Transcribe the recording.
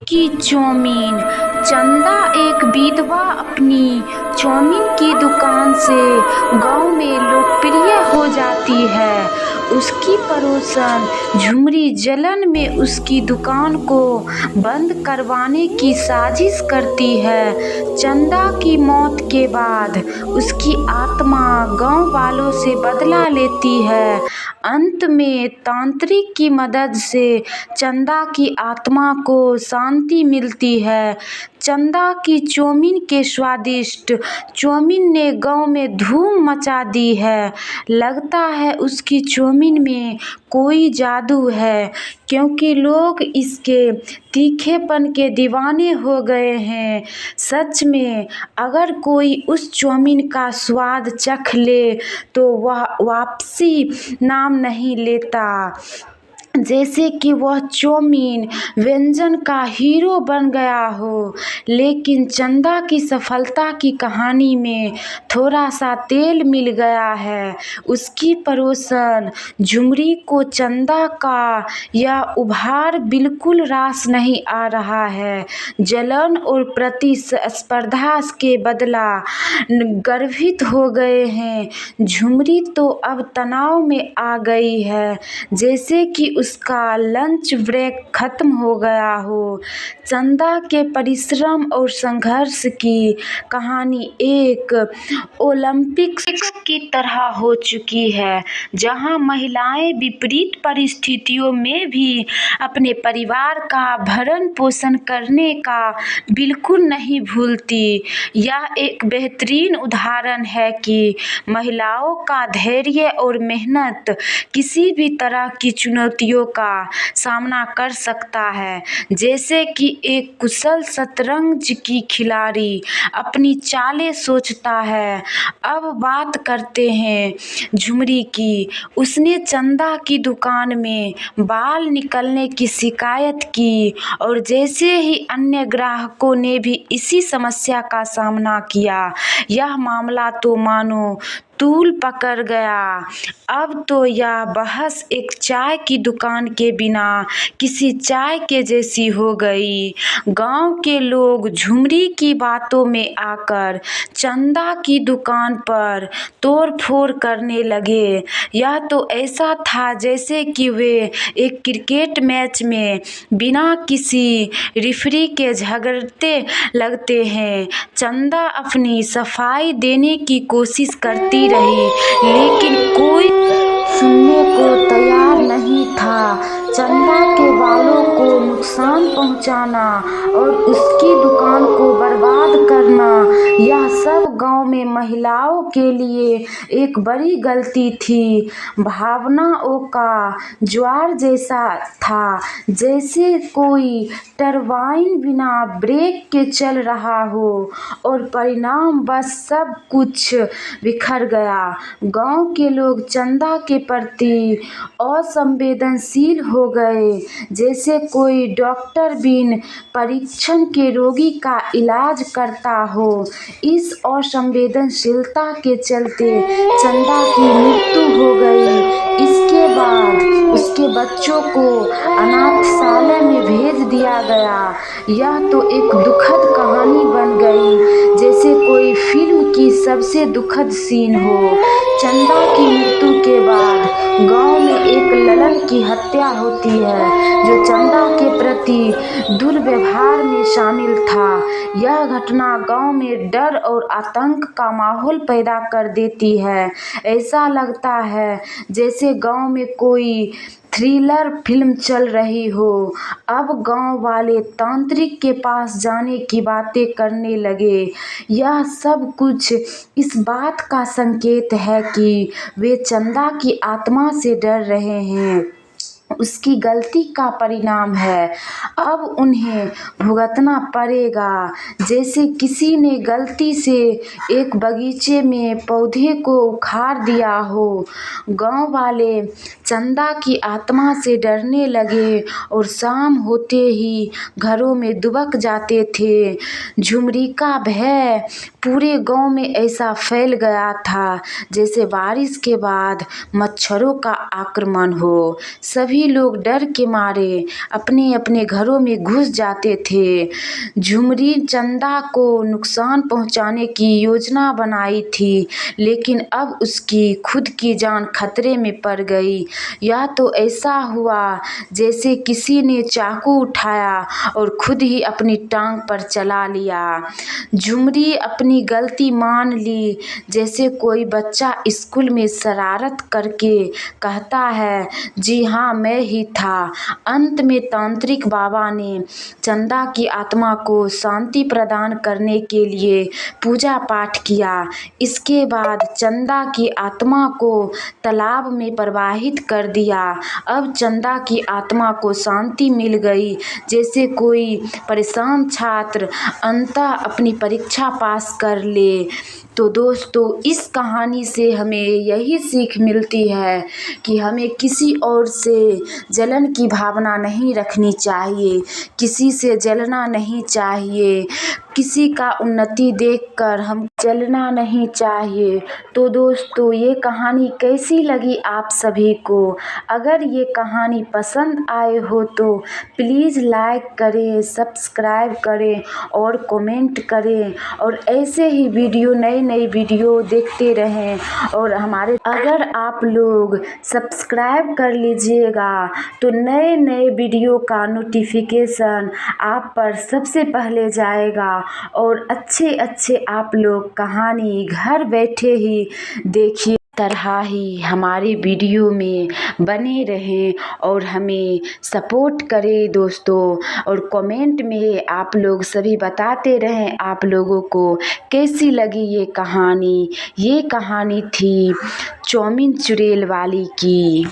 की चाउमीन। चंदा एक विधवा अपनी चाउमीन की दुकान से गांव में लोकप्रिय हो जाती है। उसकी पड़ोसन झुमरी जलन में उसकी दुकान को बंद करवाने की साजिश करती है। चंदा की मौत के बाद उसकी आत्मा गांव वालों से बदला लेती है। अंत में तांत्रिक की मदद से चंदा की आत्मा को शांति मिलती है। चंदा की चाउमीन के स्वादिष्ट चाउमीन ने गांव में धूम मचा दी है। लगता है उसकी चाउमीन में कोई जादू है, क्योंकि लोग इसके तीखेपन के दीवाने हो गए हैं। सच में अगर कोई उस चाउमीन का स्वाद चख ले तो वह वापसी नाम नहीं लेता। जैसे कि वह चाउमीन व्यंजन का हीरो बन गया हो। लेकिन चंदा की सफलता की कहानी में थोड़ा सा तेल मिल गया है। उसकी पड़ोसन झुमरी को चंदा का यह उपहार बिल्कुल रास नहीं आ रहा है। जलन और प्रतिस्पर्धा के बदला गर्वित हो गए हैं। झुमरी तो अब तनाव में आ गई है, जैसे कि उसका लंच ब्रेक खत्म हो गया हो। चंदा के परिश्रम और संघर्ष की कहानी एक ओलंपिक्स की तरह हो चुकी है, जहां महिलाएं विपरीत परिस्थितियों में भी अपने परिवार का भरण पोषण करने का बिल्कुल नहीं भूलती। यह एक बेहतरीन उदाहरण है कि महिलाओं का धैर्य और मेहनत किसी भी तरह की चुनौतियों का सामना कर सकता है। जैसे कि एक कुशल शतरंज की खिलाड़ी अपनी चालें सोचता है। अब बात करते हैं झुमरी की। उसने चंदा की दुकान में बाल निकलने की शिकायत की, और जैसे ही अन्य ग्राहकों ने भी इसी समस्या का सामना किया, यह मामला तो मानो तूल पकड़ गया। अब तो यह बहस एक चाय की दुकान के बिना किसी चाय के जैसी हो गई। गांव के लोग झुमरी की बातों में आकर चंदा की दुकान पर तोड़-फोड़ करने लगे। यह तो ऐसा था जैसे कि वे एक क्रिकेट मैच में बिना किसी रेफरी के झगड़ते लगते हैं। चंदा अपनी सफाई देने की कोशिश करती रही, लेकिन कोई सुनने को तैयार नहीं था। चंदा के बालों को नुकसान पहुंचाना और उसकी दुकान को बर्बाद करना, यह सब गांव में महिलाओं के लिए एक बड़ी गलती थी। भावनाओं का ज्वार जैसा था, जैसे कोई टरबाइन बिना ब्रेक के चल रहा हो, और परिणाम बस सब कुछ बिखर गया। गांव के लोग चंदा के प्रति असंवेदनशील हो गए, जैसे कोई डॉक्टर बिन परीक्षण के रोगी का इलाज करता हो। इस असंवेदनशीलता के चलते चंदा की मृत्यु हो गई। इसके बाद उसके बच्चों को अनाथालय में भेज दिया गया। यह तो एक दुखद कहानी बन गई, जैसे कोई फिल्म की सबसे दुखद सीन हो। चंदा की मृत्यु के बाद गांव में एक ललन की हत्या होती है, जो चंदा के प्रति दुर्व्यवहार में शामिल था। यह घटना गांव में डर और आतंक का माहौल पैदा कर देती है। ऐसा लगता है जैसे गांव में कोई थ्रिलर फिल्म चल रही हो। अब गांव वाले तांत्रिक के पास जाने की बातें करने लगे। यह सब कुछ इस बात का संकेत है कि वे चंदा की आत्मा से डर रहे हैं। उसकी गलती का परिणाम है। अब उन्हें भुगतना पड़ेगा, जैसे किसी ने गलती से एक बगीचे में पौधे को उखाड़ दिया हो। गांव वाले चंदा की आत्मा से डरने लगे और शाम होते ही घरों में दुबक जाते थे। झुमरी का भय पूरे गांव में ऐसा फैल गया था जैसे बारिश के बाद मच्छरों का आक्रमण हो। सभी लोग डर के मारे अपने अपने घरों में घुस जाते थे। झुमरी चंदा को नुकसान पहुंचाने की योजना बनाई थी, लेकिन अब उसकी खुद की जान खतरे में पड़ गई। यह तो ऐसा हुआ जैसे किसी ने चाकू उठाया और खुद ही अपनी टांग पर चला लिया। झुमरी अपनी गलती मान ली, जैसे कोई बच्चा स्कूल में शरारत करके कहता है, जी हाँ मैं ही था। अंत में तांत्रिक बाबा ने चंदा की आत्मा को शांति प्रदान करने के लिए पूजा पाठ किया। इसके बाद चंदा की आत्मा को तालाब में प्रवाहित कर दिया। अब चंदा की आत्मा को शांति मिल गई, जैसे कोई परेशान छात्र अंततः अपनी परीक्षा पास कर ले। तो दोस्तों, इस कहानी से हमें यही सीख मिलती है कि हमें किसी और से जलन की भावना नहीं रखनी चाहिए, किसी से जलना नहीं चाहिए, किसी का उन्नति देखकर हम जलना नहीं चाहिए। तो दोस्तों, ये कहानी कैसी लगी आप सभी को? अगर ये कहानी पसंद आए हो तो प्लीज़ लाइक करें, सब्सक्राइब करें और कमेंट करें, और ऐसे ही नई वीडियो देखते रहें। और अगर आप लोग सब्सक्राइब कर लीजिएगा तो नए वीडियो का नोटिफिकेशन आप पर सबसे पहले जाएगा, और अच्छे आप लोग कहानी घर बैठे ही देखिए। तरह ही हमारे वीडियो में बने रहें और हमें सपोर्ट करें दोस्तों। और कमेंट में आप लोग सभी बताते रहें आप लोगों को कैसी लगी ये कहानी। ये कहानी थी चौमिन चुड़ैल वाली की।